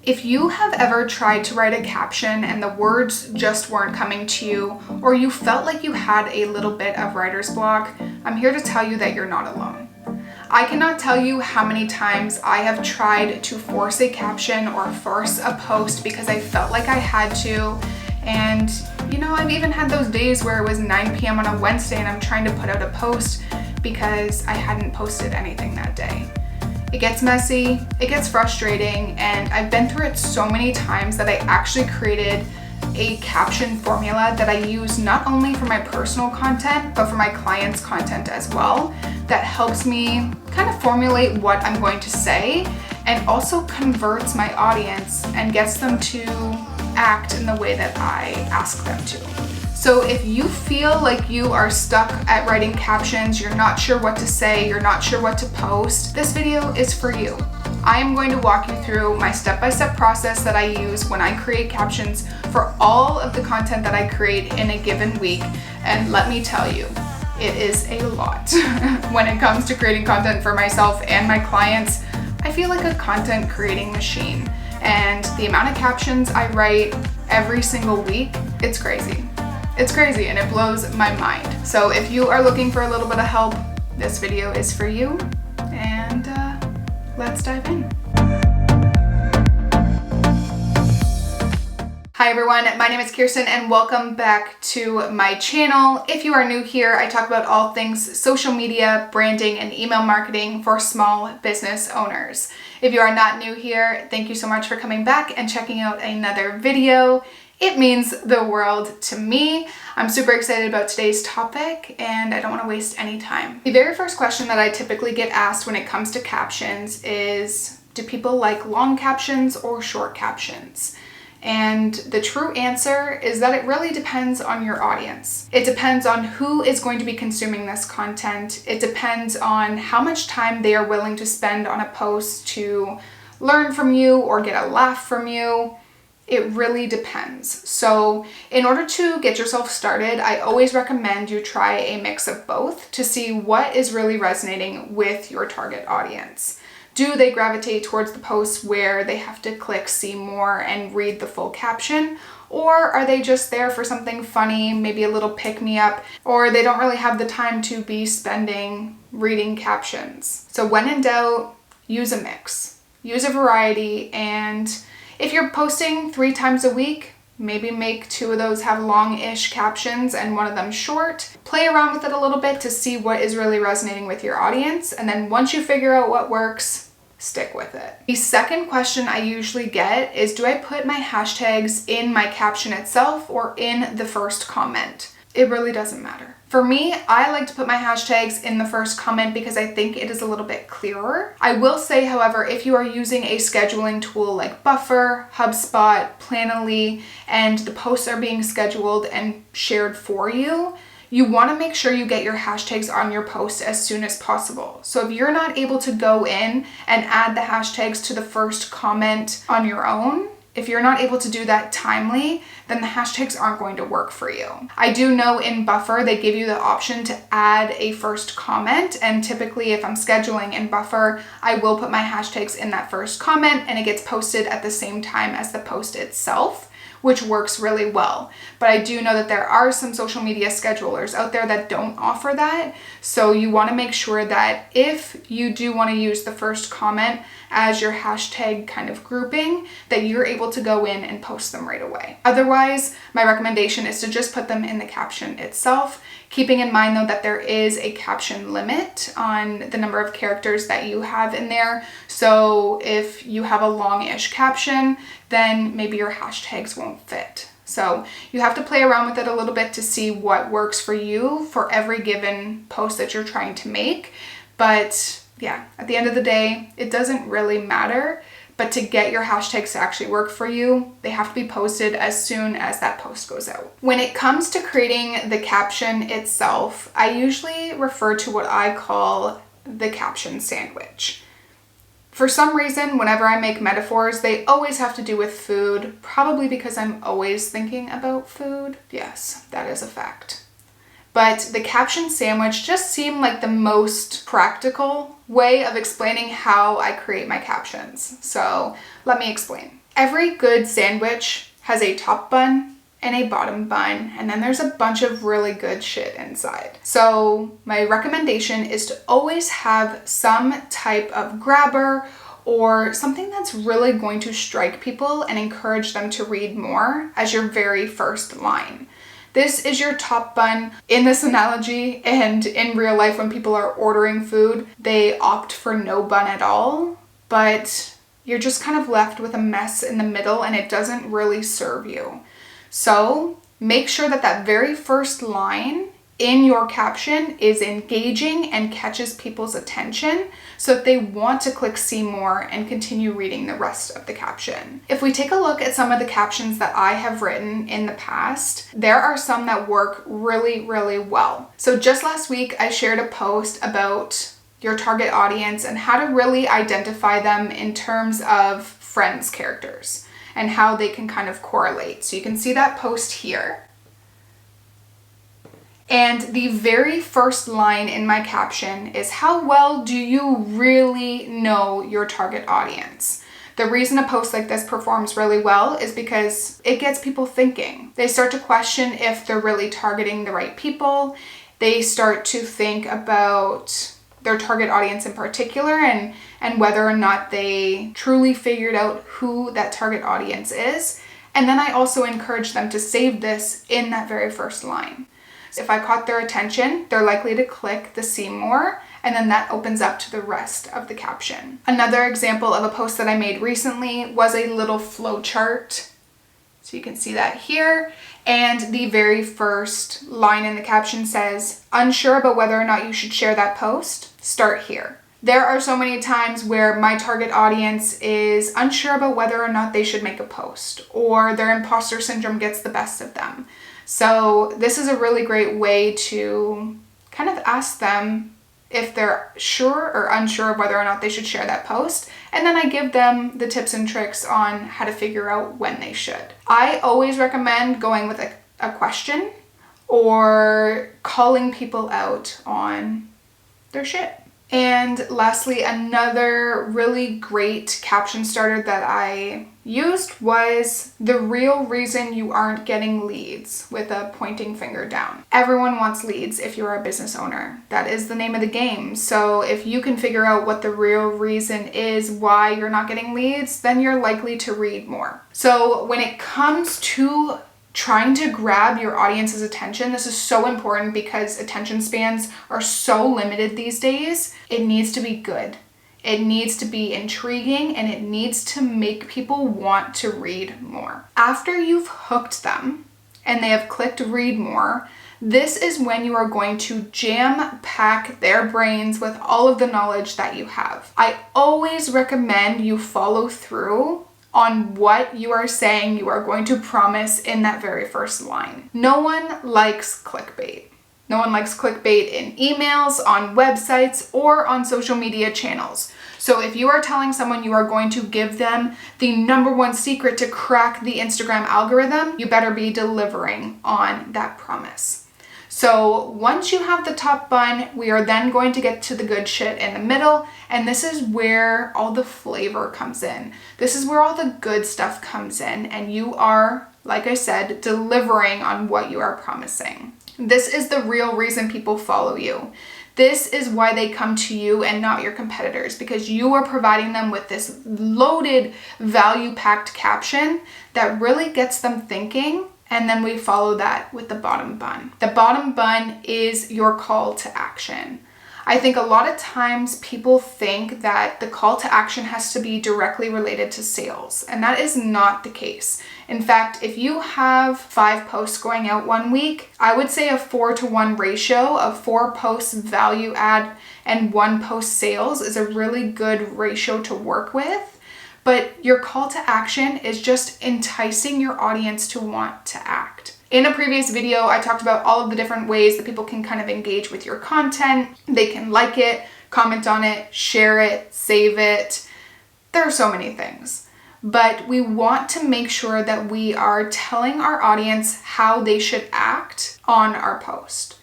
If you have ever tried to write a caption and the words just weren't coming to you, or you felt like you had a little bit of writer's block, I'm here to tell you that you're not alone. I cannot tell you how many times I have tried to force a caption or force a post because I felt like I had to. And I've even had those days where it was 9 p.m. on a Wednesday and I'm trying to put out a post because I hadn't posted anything that day. It gets messy, it gets frustrating, and I've been through it so many times that I actually created a caption formula that I use not only for my personal content, but for my clients' content as well, that helps me kind of formulate what I'm going to say and also converts my audience and gets them to act in the way that I ask them to. So if you feel like you are stuck at writing captions, you're not sure what to say, you're not sure what to post, this video is for you. I am going to walk you through my step-by-step process that I use when I create captions for all of the content that I create in a given week. And let me tell you, it is a lot. When it comes to creating content for myself and my clients, I feel like a content creating machine. And the amount of captions I write every single week, it's crazy. It's crazy and it blows my mind. So if you are looking for a little bit of help, this video is for you, and let's dive in. Hi everyone, my name is Kirsten and welcome back to my channel. If you are new here, I talk about all things social media, branding, and email marketing for small business owners. If you are not new here, thank you so much for coming back and checking out another video. It means the world to me. I'm super excited about today's topic and I don't want to waste any time. The very first question that I typically get asked when it comes to captions is, do people like long captions or short captions? And the true answer is that it really depends on your audience. It depends on who is going to be consuming this content. It depends on how much time they are willing to spend on a post to learn from you or get a laugh from you. It really depends. So in order to get yourself started, I always recommend you try a mix of both to see what is really resonating with your target audience. Do they gravitate towards the posts where they have to click see more and read the full caption? Or are they just there for something funny, maybe a little pick-me-up, or they don't really have the time to be spending reading captions? So when in doubt, use a mix. Use a variety, and if you're posting 3 times a week, maybe make 2 of those have long-ish captions and 1 of them short. Play around with it a little bit to see what is really resonating with your audience, and then once you figure out what works, stick with it. The second question I usually get is, do I put my hashtags in my caption itself or in the first comment? It really doesn't matter. For me, I like to put my hashtags in the first comment because I think it is a little bit clearer. I will say, however, if you are using a scheduling tool like Buffer, HubSpot, Planoly, and the posts are being scheduled and shared for you, you want to make sure you get your hashtags on your post as soon as possible. So if you're not able to go in and add the hashtags to the first comment on your own, if you're not able to do that timely, then the hashtags aren't going to work for you. I do know in Buffer, they give you the option to add a first comment. And typically if I'm scheduling in Buffer, I will put my hashtags in that first comment and it gets posted at the same time as the post itself, which works really well. But I do know that there are some social media schedulers out there that don't offer that. So you want to make sure that if you do want to use the first comment as your hashtag kind of grouping, that you're able to go in and post them right away. Otherwise, my recommendation is to just put them in the caption itself, keeping in mind though that there is a caption limit on the number of characters that you have in there. So if you have a long-ish caption, then maybe your hashtags won't fit. So you have to play around with it a little bit to see what works for you for every given post that you're trying to make. But yeah, at the end of the day, it doesn't really matter. But to get your hashtags to actually work for you, they have to be posted as soon as that post goes out. When it comes to creating the caption itself, I usually refer to what I call the caption sandwich. For some reason, whenever I make metaphors, they always have to do with food, probably because I'm always thinking about food. Yes, that is a fact. But the caption sandwich just seemed like the most practical way of explaining how I create my captions. So let me explain. Every good sandwich has a top bun and a bottom bun, and then there's a bunch of really good shit inside. So my recommendation is to always have some type of grabber or something that's really going to strike people and encourage them to read more as your very first line. This is your top bun in this analogy, and in real life when people are ordering food, they opt for no bun at all, but you're just kind of left with a mess in the middle and it doesn't really serve you. So make sure that that very first line in your caption is engaging and catches people's attention so that they want to click see more and continue reading the rest of the caption. If we take a look at some of the captions that I have written in the past, there are some that work really, really well. So just last week, I shared a post about your target audience and how to really identify them in terms of Friends characters and how they can kind of correlate. So you can see that post here. And the very first line in my caption is, how well do you really know your target audience? The reason a post like this performs really well is because it gets people thinking. They start to question if they're really targeting the right people. They start to think about their target audience in particular and whether or not they truly figured out who that target audience is. And then I also encourage them to save this in that very first line. If I caught their attention, they're likely to click the see more, and then that opens up to the rest of the caption. Another example of a post that I made recently was a little flow chart. So you can see that here. And the very first line in the caption says, unsure about whether or not you should share that post? Start here. There are so many times where my target audience is unsure about whether or not they should make a post, or their imposter syndrome gets the best of them. So this is a really great way to kind of ask them if they're sure or unsure of whether or not they should share that post. And then I give them the tips and tricks on how to figure out when they should. I always recommend going with a question or calling people out on their shit. And lastly, another really great caption starter that I used was the real reason you aren't getting leads, with a pointing finger down. Everyone wants leads if you're a business owner. That is the name of the game. So if you can figure out what the real reason is why you're not getting leads, then you're likely to read more. So when it comes to trying to grab your audience's attention, this is so important because attention spans are so limited these days. It needs to be good. It needs to be intriguing, and it needs to make people want to read more. After you've hooked them and they have clicked read more, this is when you are going to jam pack their brains with all of the knowledge that you have. I always recommend you follow through on what you are saying you are going to promise in that very first line. No one likes clickbait. No one likes clickbait in emails, on websites, or on social media channels. So if you are telling someone you are going to give them the #1 secret to crack the Instagram algorithm, you better be delivering on that promise. So once you have the top bun, we are then going to get to the good shit in the middle, and this is where all the flavor comes in. This is where all the good stuff comes in, and you are, like I said, delivering on what you are promising. This is the real reason people follow you. This is why they come to you and not your competitors, because you are providing them with this loaded, value-packed caption that really gets them thinking. And then we follow that with the bottom bun. The bottom bun is your call to action. I think a lot of times people think that the call to action has to be directly related to sales, and that is not the case. In fact, if you have 5 posts going out one week, I would say a 4-to-1 ratio of 4 posts value add and 1 post sales is a really good ratio to work with. But your call to action is just enticing your audience to want to act. In a previous video, I talked about all of the different ways that people can kind of engage with your content. They can like it, comment on it, share it, save it. There are so many things. But we want to make sure that we are telling our audience how they should act on our post.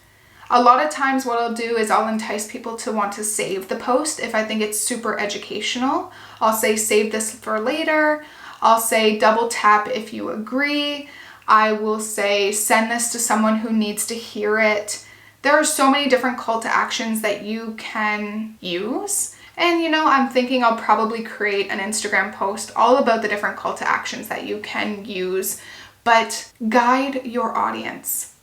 A lot of times what I'll do is I'll entice people to want to save the post if I think it's super educational. I'll say save this for later. I'll say double tap if you agree. I will say send this to someone who needs to hear it. There are so many different call to actions that you can use. And I'm thinking I'll probably create an Instagram post all about the different call to actions that you can use, but guide your audience.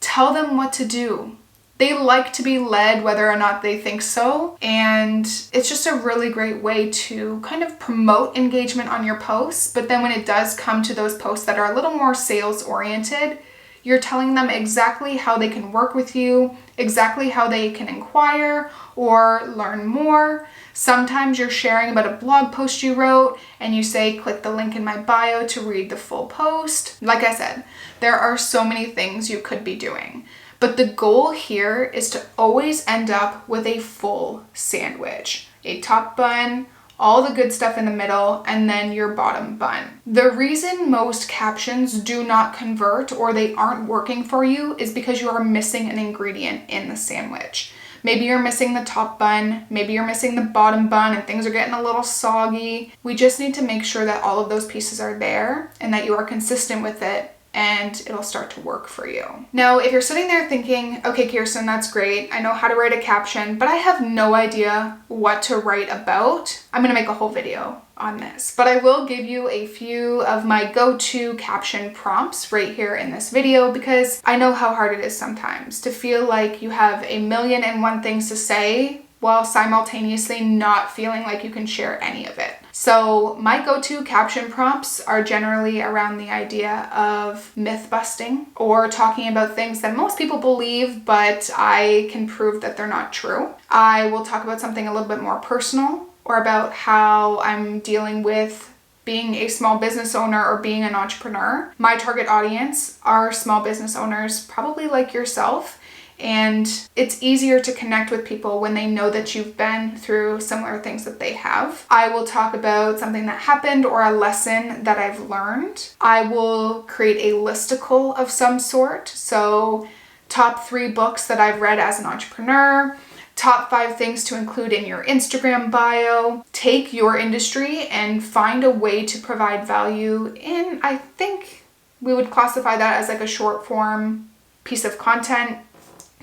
Tell them what to do. They like to be led whether or not they think so. And it's just a really great way to kind of promote engagement on your posts. But then when it does come to those posts that are a little more sales oriented, you're telling them exactly how they can work with you, exactly how they can inquire or learn more. Sometimes you're sharing about a blog post you wrote and you say, click the link in my bio to read the full post. Like I said, there are so many things you could be doing. But the goal here is to always end up with a full sandwich. A top bun, all the good stuff in the middle, and then your bottom bun. The reason most captions do not convert or they aren't working for you is because you are missing an ingredient in the sandwich. Maybe you're missing the top bun, maybe you're missing the bottom bun and things are getting a little soggy. We just need to make sure that all of those pieces are there and that you are consistent with it, and it'll start to work for you. Now, if you're sitting there thinking, okay, Kirsten, that's great. I know how to write a caption, but I have no idea what to write about. I'm gonna make a whole video on this, but I will give you a few of my go-to caption prompts right here in this video, because I know how hard it is sometimes to feel like you have a million and one things to say while simultaneously not feeling like you can share any of it. So my go-to caption prompts are generally around the idea of myth busting or talking about things that most people believe, but I can prove that they're not true. I will talk about something a little bit more personal or about how I'm dealing with being a small business owner or being an entrepreneur. My target audience are small business owners, probably like yourself. And it's easier to connect with people when they know that you've been through similar things that they have. I will talk about something that happened or a lesson that I've learned. I will create a listicle of some sort. So top 3 books that I've read as an entrepreneur, top 5 things to include in your Instagram bio. Take your industry and find a way to provide value in, I think we would classify that as like a short form piece of content.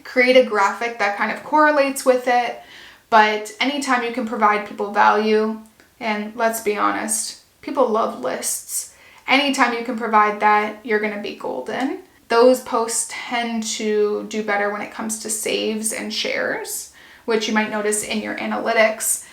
Create a graphic that kind of correlates with it, but anytime you can provide people value, and let's be honest, people love lists. Anytime you can provide that, you're gonna be golden. Those posts tend to do better when it comes to saves and shares, which you might notice in your analytics.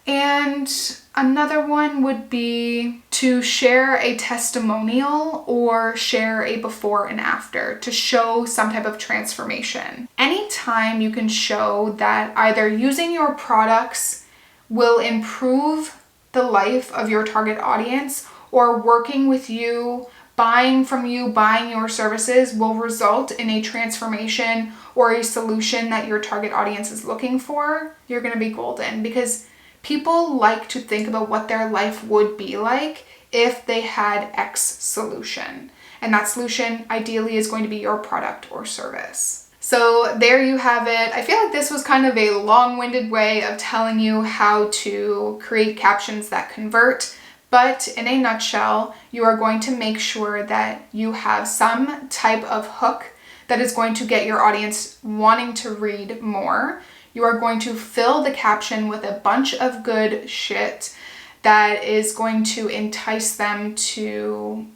And another one would be to share a testimonial or share a before and after to show some type of transformation. Anytime you can show that either using your products will improve the life of your target audience, or working with you, buying from you, buying your services will result in a transformation or a solution that your target audience is looking for, you're going to be golden, because people like to think about what their life would be like if they had X solution. And that solution ideally is going to be your product or service. So there you have it. I feel like this was kind of a long-winded way of telling you how to create captions that convert. But in a nutshell, you are going to make sure that you have some type of hook that is going to get your audience wanting to read more. You are going to fill the caption with a bunch of good shit that is going to entice them to,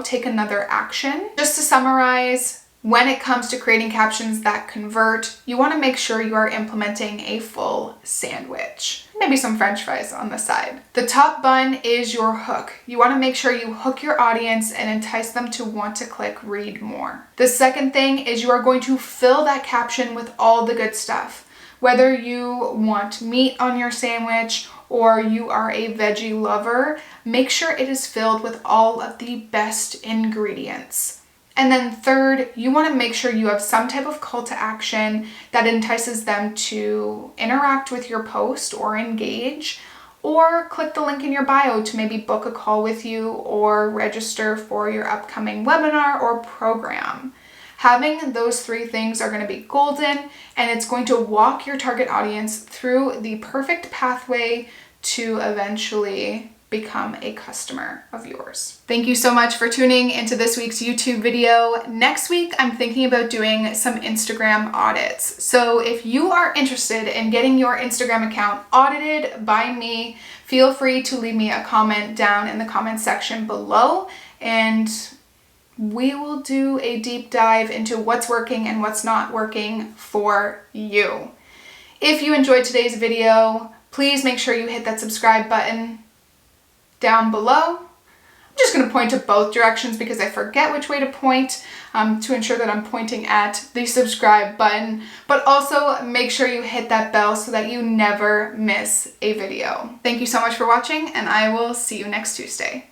take another action. Just to summarize, when it comes to creating captions that convert, you want to make sure you are implementing a full sandwich. Maybe some French fries on the side. The top bun is your hook. You want to make sure you hook your audience and entice them to want to click read more. The second thing is you are going to fill that caption with all the good stuff. Whether you want meat on your sandwich or you are a veggie lover, make sure it is filled with all of the best ingredients. And then third, you want to make sure you have some type of call to action that entices them to interact with your post or engage, or click the link in your bio to maybe book a call with you or register for your upcoming webinar or program. Having those 3 things are going to be golden, and it's going to walk your target audience through the perfect pathway to eventually become a customer of yours. Thank you so much for tuning into this week's YouTube video. Next week, I'm thinking about doing some Instagram audits. So if you are interested in getting your Instagram account audited by me, feel free to leave me a comment down in the comment section below, and we will do a deep dive into what's working and what's not working for you. If you enjoyed today's video, please make sure you hit that subscribe button down below. I'm just going to point to both directions because I forget which way to point to ensure that I'm pointing at the subscribe button, but also make sure you hit that bell so that you never miss a video. Thank you so much for watching, and I will see you next Tuesday.